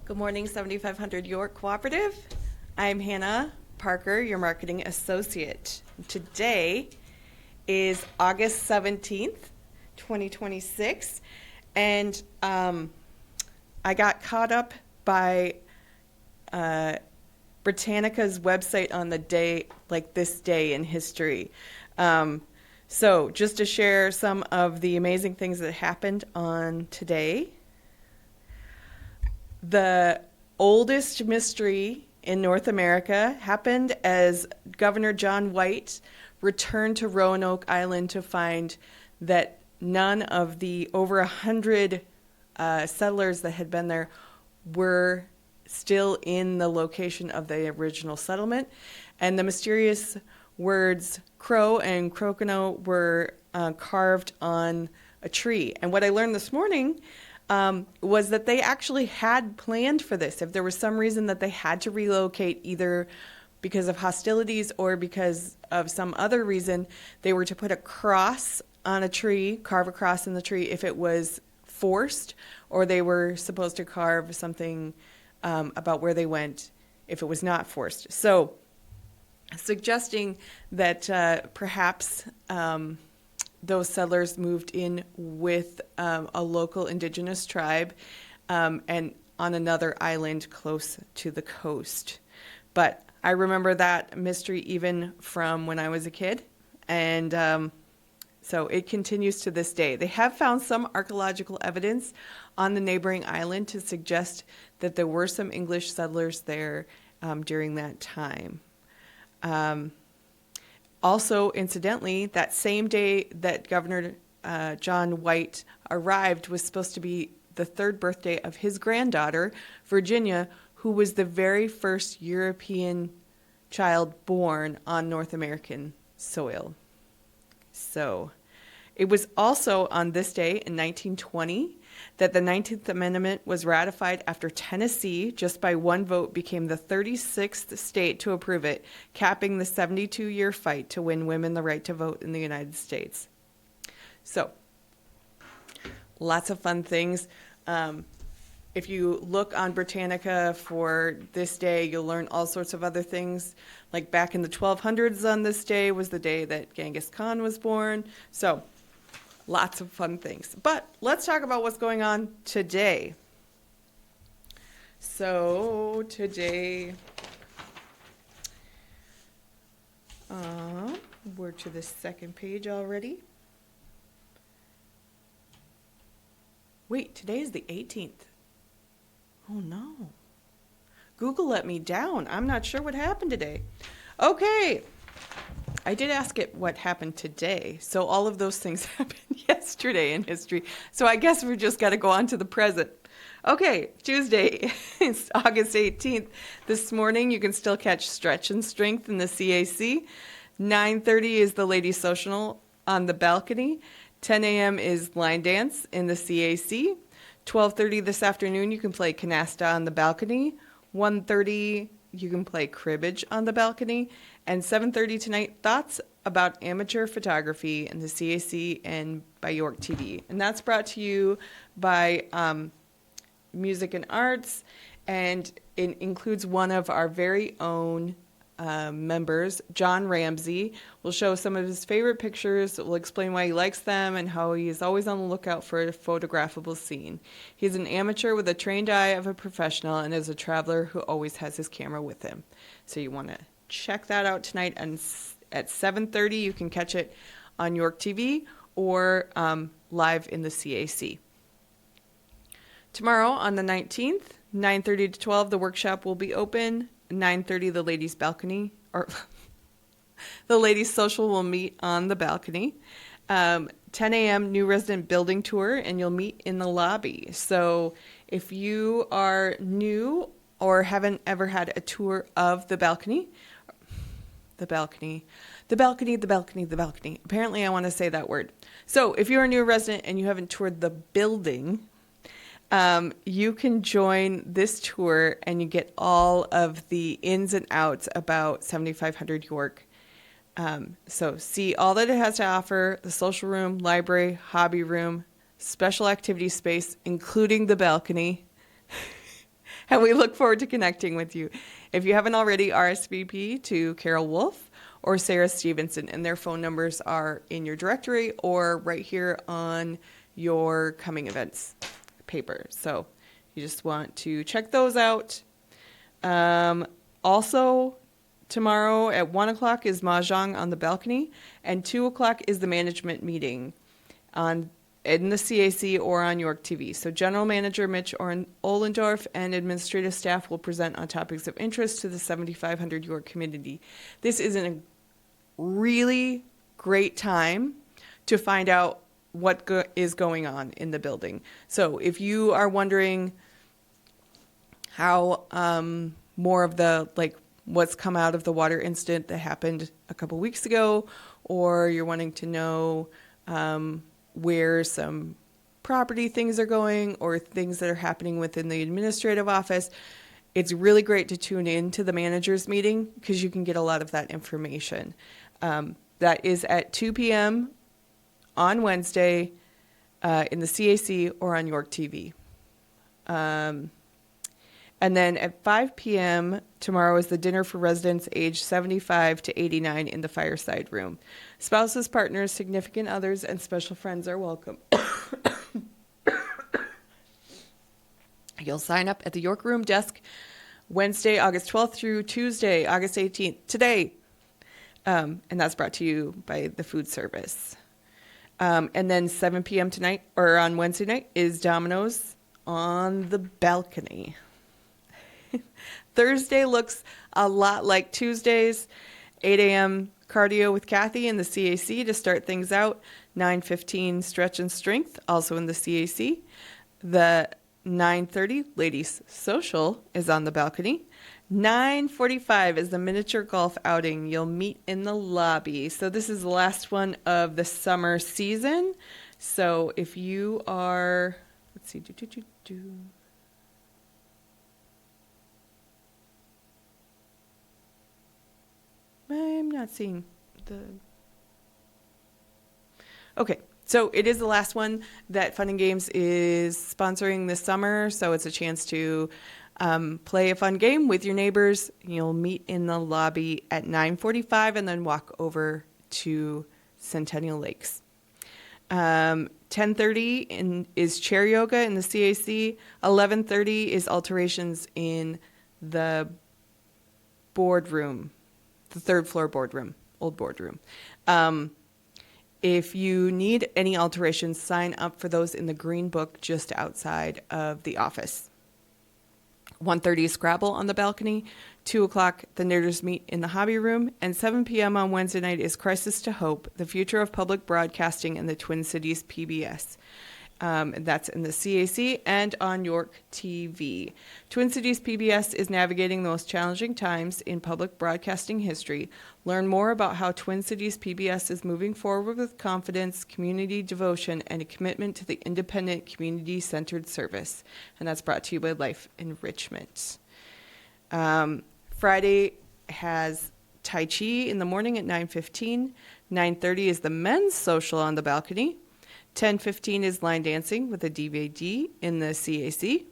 Good morning, 7500 York Cooperative. I'm Hannah Parker, your marketing associate. Today is August 17th, 2026, and I got caught up by Britannica's website on the day, like this day in history. So just to share some of the amazing things that happened on today. The oldest mystery in North America happened as Governor John White returned to Roanoke Island to find that none of the over 100 settlers that had been there were still in the location of the original settlement. And the mysterious words crow and crocono were carved on a tree. And what I learned this morning was that they actually had planned for this. If there was some reason that they had to relocate, either because of hostilities or because of some other reason, they were to put a cross on a tree, carve a cross in the tree if it was forced, or they were supposed to carve something about where they went if it was not forced. So, suggesting that perhaps those settlers moved in with a local indigenous tribe and on another island close to the coast. But I remember that mystery even from when I was a kid, and so it continues to this day. They have found some archaeological evidence on the neighboring island to suggest that there were some English settlers there during that time. Also, incidentally, that same day that Governor John White arrived was supposed to be the third birthday of his granddaughter, Virginia, who was the very first European child born on North American soil. So, it was also on this day in 1920 that the 19th Amendment was ratified after Tennessee, just by one vote, became the 36th state to approve it, capping the 72-year fight to win women the right to vote in the United States. So, lots of fun things. If you look on Britannica for this day, you'll learn all sorts of other things. Like back in the 1200s on this day was the day that Genghis Khan was born. So, lots of fun things. But let's talk about what's going on today. So today, we're to the second page already. Wait, today is the 18th. Oh no. Google let me down. I'm not sure what happened today. Okay. I did ask it what happened today, so all of those things happened yesterday in history. So I guess we've just got to go on to the present. Okay, Tuesday, it's August 18th. This morning, you can still catch Stretch and Strength in the CAC. 9:30 is the Ladies Social on the balcony. 10 a.m. is Line Dance in the CAC. 12:30 this afternoon, you can play Canasta on the balcony. 1:30, you can play Cribbage on the balcony. And 7:30 tonight, thoughts about amateur photography in the CAC and by York TV. And that's brought to you by Music and Arts, and it includes one of our very own members, John Ramsey. Will show some of his favorite pictures. Will explain why he likes them and how he is always on the lookout for a photographable scene. He's an amateur with a trained eye of a professional and is a traveler who always has his camera with him. So you want to check that out tonight, and at 7:30 you can catch it on York TV or live in the CAC. Tomorrow on the 19th, 9:30 to 12, the workshop will be open. 9:30, the ladies' balcony, or the ladies' social will meet on the balcony. 10 a.m. new resident building tour, and you'll meet in the lobby. So if you are new or haven't ever had a tour of the balcony, the balcony. Apparently I want to say that word. So if you're a new resident and you haven't toured the building, you can join this tour and you get all of the ins and outs about 7500 York. So see all that it has to offer: the social room, library, hobby room, special activity space, including the balcony. And we look forward to connecting with you. If you haven't already, RSVP to Carol Wolf or Sarah Stevenson, and their phone numbers are in your directory or right here on your coming events paper. So you just want to check those out. Also, tomorrow at 1 o'clock is Mahjong on the balcony, and 2 o'clock is the management meeting in the CAC or on York TV. So General Manager Mitch Ohlendorf and administrative staff will present on topics of interest to the 7,500 York community. This is a really great time to find out what is going on in the building. So if you are wondering how more of the, like, what's come out of the water incident that happened a couple weeks ago, or you're wanting to know where some property things are going or things that are happening within the administrative office, it's really great to tune in to the managers meeting because you can get a lot of that information. That is at 2 p.m. on Wednesday in the CAC or on York TV. And then at 5 p.m. tomorrow is the dinner for residents aged 75 to 89 in the fireside room. Spouses, partners, significant others, and special friends are welcome. You'll sign up at the York Room desk Wednesday, August 12th through Tuesday, August 18th, today. And that's brought to you by the food service. And then 7 p.m. tonight, or on Wednesday night, is Domino's on the balcony. Thursday looks a lot like Tuesdays. 8 a.m. cardio with Kathy in the CAC to start things out. 9:15 stretch and strength, also in the CAC. The 9:30 ladies social is on the balcony. 9:45 is the miniature golf outing. You'll meet in the lobby. So this is the last one of the summer season. So if you are, let's see, I'm not seeing the... Okay, so it is the last one that Fun and Games is sponsoring this summer, so it's a chance to play a fun game with your neighbors. You'll meet in the lobby at 9:45 and then walk over to Centennial Lakes. 10:30 is chair yoga in the CAC. 11:30 is alterations in the boardroom, the third floor boardroom, old boardroom. If you need any alterations, sign up for those in the green book just outside of the office. 1:30 is Scrabble on the balcony. 2 o'clock, the Nerders meet in the hobby room. And 7 p.m. on Wednesday night is Crisis to Hope, the future of public broadcasting in the Twin Cities PBS. That's in the CAC and on York TV. Twin Cities PBS is navigating the most challenging times in public broadcasting history. Learn more about how Twin Cities PBS is moving forward with confidence, community devotion, and a commitment to the independent, community-centered service. And that's brought to you by Life Enrichment. Friday has Tai Chi in the morning at 9:15. 9:30 is the men's social on the balcony. 10:15 is line dancing with a DVD in the CAC.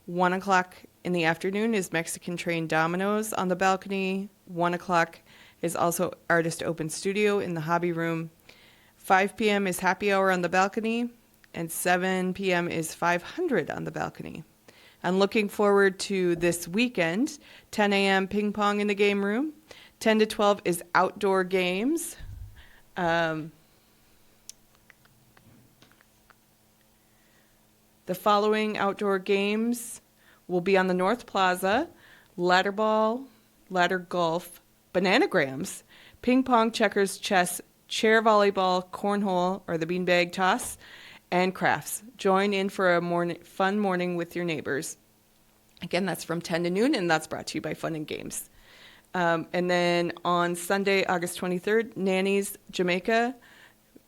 1 o'clock in the afternoon is Mexican train Domino's on the balcony. 1 o'clock is also Artist Open Studio in the hobby room. 5 p.m. is happy hour on the balcony. And 7 p.m. is 500 on the balcony. I'm looking forward to this weekend. 10 a.m. ping pong in the game room. 10 to 12 is outdoor games. The following outdoor games will be on the North Plaza: ladder ball, ladder golf, bananagrams, ping pong, checkers, chess, chair volleyball, cornhole, or the beanbag toss, and crafts. Join in for a fun morning with your neighbors. Again, that's from 10 to noon, and that's brought to you by Fun and Games. And then on Sunday, August 23rd, Nanny's Jamaica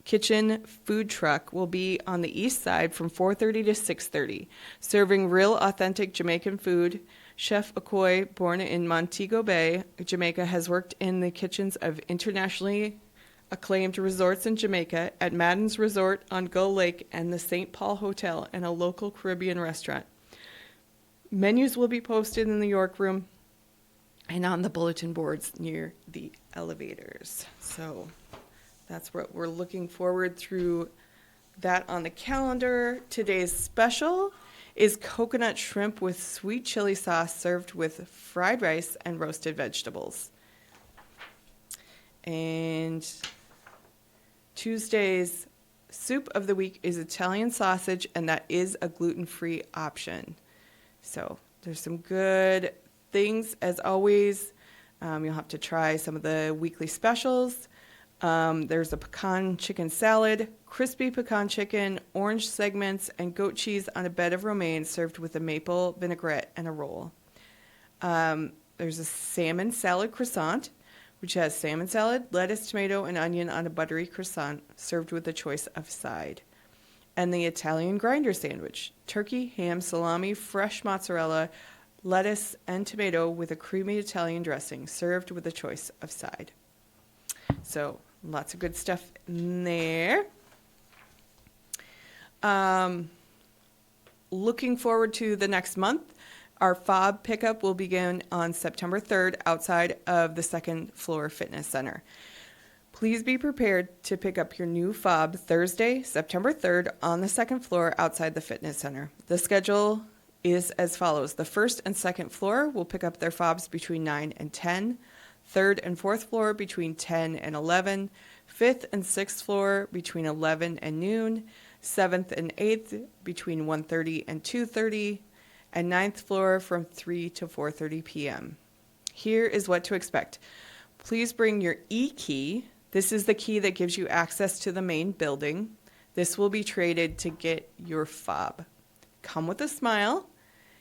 Kitchen food truck will be on the east side from 4:30 to 6:30, serving real authentic Jamaican food. Chef Okoye, born in Montego Bay, Jamaica, has worked in the kitchens of internationally acclaimed resorts in Jamaica, at Madden's Resort on Gull Lake and the St. Paul Hotel, and a local Caribbean restaurant. Menus will be posted in the York Room and on the bulletin boards near the elevators. So that's what we're looking forward through that on the calendar. Today's special is coconut shrimp with sweet chili sauce served with fried rice and roasted vegetables. And Tuesday's soup of the week is Italian sausage, and that is a gluten-free option. So there's some good things as always. You'll have to try some of the weekly specials. There's a pecan chicken salad, crispy pecan chicken, orange segments, and goat cheese on a bed of romaine served with a maple vinaigrette and a roll. There's a salmon salad croissant, which has salmon salad, lettuce, tomato, and onion on a buttery croissant served with a choice of side. And the Italian grinder sandwich, turkey, ham, salami, fresh mozzarella, lettuce, and tomato with a creamy Italian dressing served with a choice of side. So lots of good stuff in there. Looking forward to the next month. Our fob pickup will begin on September 3rd outside of the second floor fitness center. Please be prepared to pick up your new fob Thursday, September 3rd on the second floor outside the fitness center. The schedule is as follows. The first and second floor will pick up their fobs between 9 and 10. Third and fourth floor between 10 and 11. Fifth and sixth floor between 11 and noon. Seventh and eighth between 1:30 and 2:30. And ninth floor from 3 to 4:30 p.m. Here is what to expect. Please bring your e-key. This is the key that gives you access to the main building. This will be traded to get your fob. Come with a smile.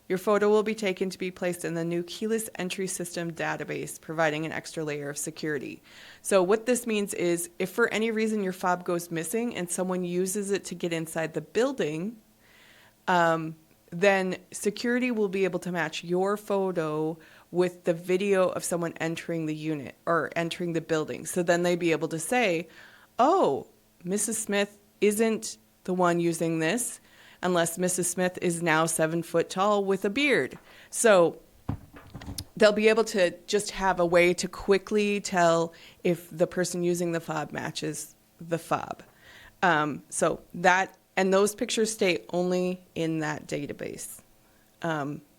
Your photo will be taken to be placed in the new keyless entry system database, providing an extra layer of security. So what this means is if for any reason your fob goes missing and someone uses it to get inside the building, then security will be able to match your photo with the video of someone entering the unit or entering the building. So then they'd be able to say, oh, Mrs. Smith isn't the one using this unless Mrs. Smith is now 7 foot tall with a beard. So they'll be able to just have a way to quickly tell if the person using the fob matches the fob. And those pictures stay only in that database.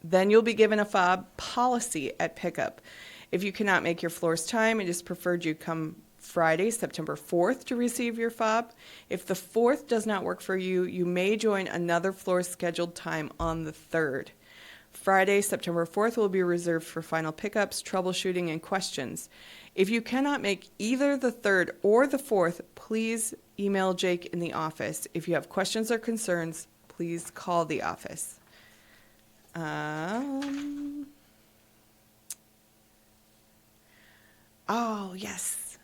Then you'll be given a fob policy at pickup. If you cannot make your floor's time, it is preferred you come Friday, September 4th to receive your fob. If the 4th does not work for you, you may join another floor scheduled time on the 3rd. Friday, September 4th will be reserved for final pickups, troubleshooting, and questions. If you cannot make either the 3rd or the 4th, please email Jake in the office. If you have questions or concerns, please call the office. Oh, yes.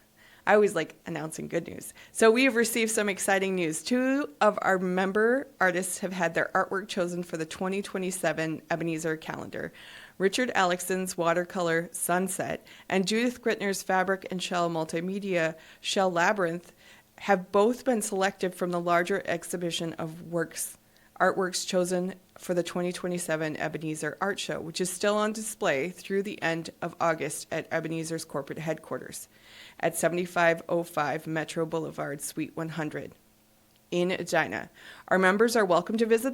I always like announcing good news. So we have received some exciting news. 2 of our member artists have had their artwork chosen for the 2027 Ebenezer calendar. Richard Alexson's watercolor Sunset and Judith Gritner's fabric and shell multimedia Shell Labyrinth have both been selected from the larger exhibition of artworks chosen for the 2027 Ebenezer Art Show, which is still on display through the end of August at Ebenezer's corporate headquarters at 7505 Metro Boulevard, Suite 100 in Edina. Our members are welcome to visit the